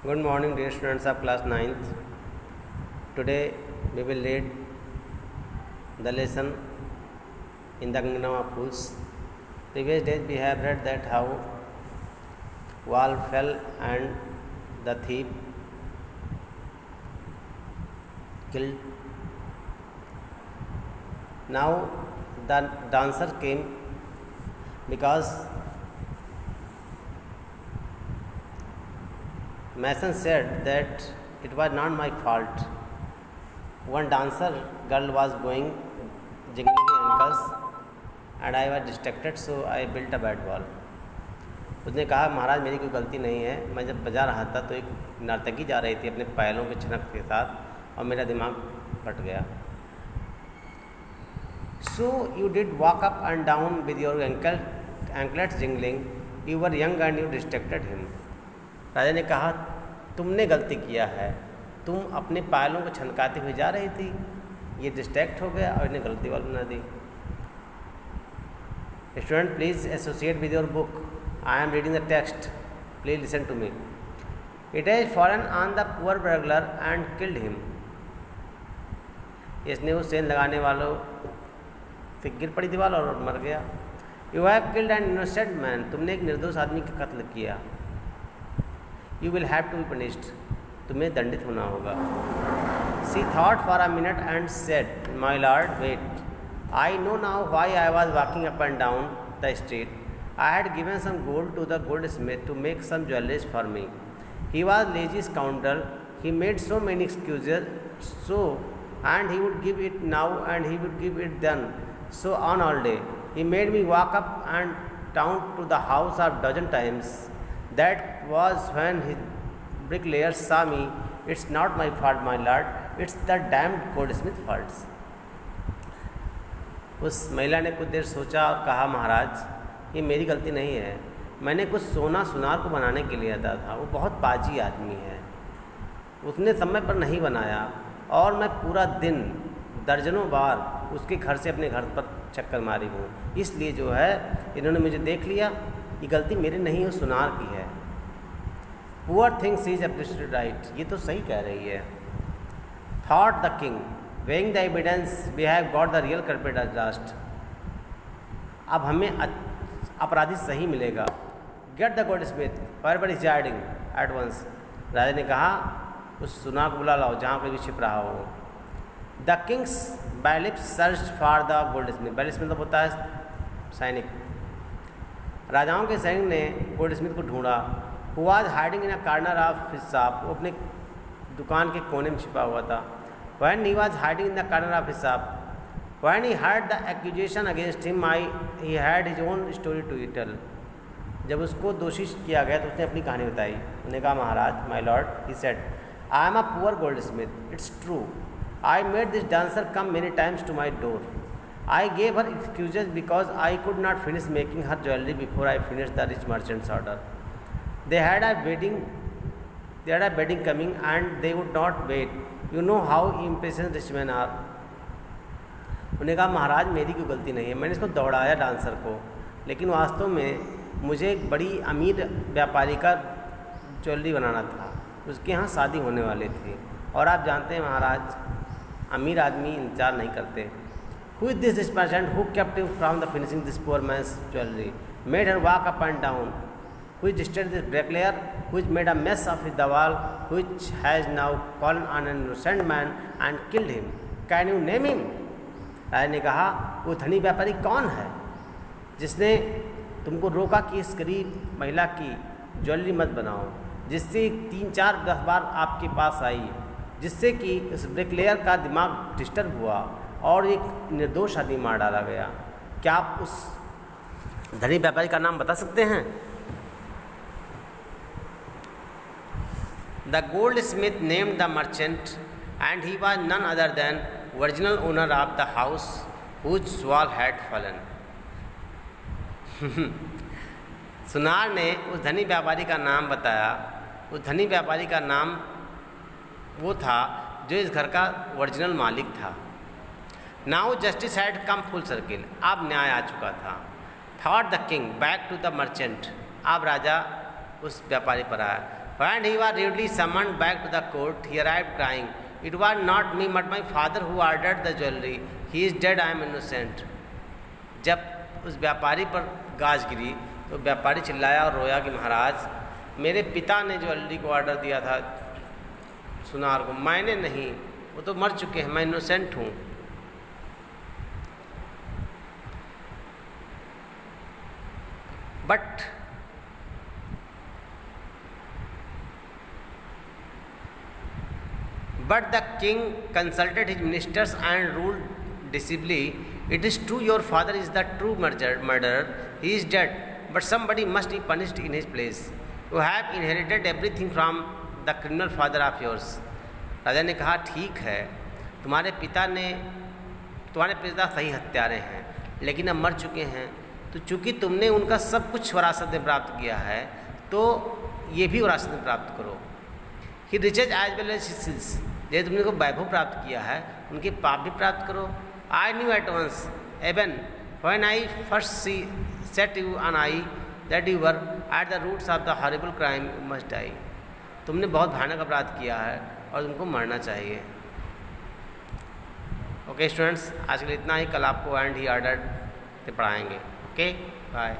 Good morning, dear students of class 9th. Today we will read the lesson in the Kingdom of Fools. Previous days we have read that how wall fell and the thief killed. Now the dancer came because Mason said that it was not my fault. One dancer girl was going jingling her ankles and I was distracted, so I built a bad wall. उसने कहा महाराज मेरी कोई गलती नहीं है, मैं जब बजा रहा था तो एक नर्तकी जा रही थी अपने पायलों के छनक के साथ और मेरा दिमाग फट गया. So you did walk up and down with your anklets jingling. You were young and you distracted him. राजा ने कहा तुमने गलती किया है, तुम अपने पायलों को छनकाते हुए जा रही थी, ये डिस्ट्रैक्ट हो गया और इन्हें गलती वाली बना दी. Student please associate with your book. I am reading the text, please listen to me. It has fallen on the poor burglar and killed him. इसने उस सेन लगाने वालों से गिर पड़ी दीवार और मर गया. You have killed an innocent man. तुमने एक निर्दोष आदमी का कत्ल किया. You will have to be punished. तुम्हें दंडित होना होगा. She thought for a minute and said my lord wait. I know now why I was walking up and down the street. I had given some gold to the goldsmith to make some jewelleries for me. He was lazy scoundrel. He made so many excuses. So and he would give it now and he would give it then, so on all day. He made me walk up and down to the house a dozen times. That was when his bricklayers saw me. It's not my fault, my lord, it's the damned goldsmith faults. उस महिला ने कुछ देर सोचा और कहा महाराज ये मेरी गलती नहीं है, मैंने कुछ सोना सुनार को बनाने के लिए आता था. वो बहुत बाजी आदमी है, उसने समय पर नहीं बनाया और मैं पूरा दिन दर्जनों बार उसके घर से अपने घर पर चक्कर मारी हूँ. इसलिए जो है इन्होंने मुझे देख लिया, ये गलती मेरी नहीं है, सुनार की है. Poor things is absolutely right. ये तो सही कह रही है. Thought the king weighing the evidence we have got the real culprit at last. अब हमें अपराधी सही मिलेगा. Get the goldsmith where is hiding at once. राजा ने कहा उस सुनार को बुला लाओ जहाँ पर भी छिप रहा हो. The king's bailiffs search for the goldsmith. Bailiffs मतलब होता है सैनिक. राजाओं के सैनिक ने गोल्ड स्मिथ को ढूंढा. Who was hiding in a corner of his shop. वो अपने दुकान के कोने में छिपा हुआ था. When he was hiding in the corner of his shop, when he heard the accusation against him, he had his own story to tell. जब उसको दोषी किया गया तो उसने अपनी कहानी बताई. उन्होंने कहा महाराज my lord, he said, I am a poor goldsmith. It's true. I made this dancer come many times to my door. I gave her excuses because I could not finish making her jewelry before I finished the rich merchant's order. They had a wedding coming and they would not wait. You know how impatient rich men are. उन्होंने कहा महाराज मेरी कोई गलती नहीं है, मैंने इसको दौड़ाया डांसर को, लेकिन वास्तव में मुझे एक बड़ी अमीर व्यापारी का ज्वेलरी बनाना था, उसके यहाँ शादी होने वाली थी. और आप जानते हैं महाराज अमीर आदमी इंतजार नहीं करते. Who is this person who kept you from the finishing this poor man's jewellery, made her walk up and down, who is disturb this bricklayer, who is made a mess of his the wall, which has now fallen on an innocent man and killed him. Can you name him. राजा ने कहा वो धनी व्यापारी कौन है जिसने तुमको रोका कि इस गरीब महिला की ज्वेलरी मत बनाओ, जिससे 3-4-10 बार आपके पास आई, जिससे कि इस ब्रिकलेयर का दिमाग डिस्टर्ब हुआ और एक निर्दोष आदमी मार डाला गया. क्या आप उस धनी व्यापारी का नाम बता सकते हैं. The goldsmith named the merchant and he was none other than original owner of the house whose wall had fallen. सुनार ने उस धनी व्यापारी का नाम बताया. उस धनी व्यापारी का नाम वो था जो इस घर का ओरिजिनल मालिक था. Now justice had come full circle. अब न्याय आ चुका था. Thought the king back to the merchant. अब राजा उस व्यापारी पर आया. When he was rudely summoned back to the court, he arrived crying, "It was not me, but my father who ordered the jewelry. He is dead, I am innocent." जब उस व्यापारी पर गाज गिरी तो व्यापारी चिल्लाया और रोया कि महाराज, मेरे पिता ने ज्वेलरी को ऑर्डर दिया था सुनार को, मैंने नहीं, वो तो मर चुके हैं, मैं इनोसेंट हूँ। But the king consulted his ministers and ruled decisively, "It is true your father is the true murderer. He is dead, but somebody must be punished in his place. You have inherited everything from the criminal father of yours." राजा ने कहा, ठीक है, तुम्हारे पिता सही हत्यारे हैं, लेकिन अब मर चुके हैं, तो चूँकि तुमने उनका सब कुछ विरासत में प्राप्त किया है, तो ये भी विरासत में प्राप्त करो। He riches as well as sins, जैसे तुमने को वैभव प्राप्त किया है, उनके पाप भी प्राप्त करो। I knew at once even when I first set you on eye that you were at the roots of the horrible crime, you must die. तुमने बहुत भयानक अपराध किया है और तुमको मरना चाहिए। ओके स्टूडेंट्स, आज के लिए इतना ही। कल आपको एंड ही ऑर्डर्ड से पढ़ाएंगे। Okay, bye.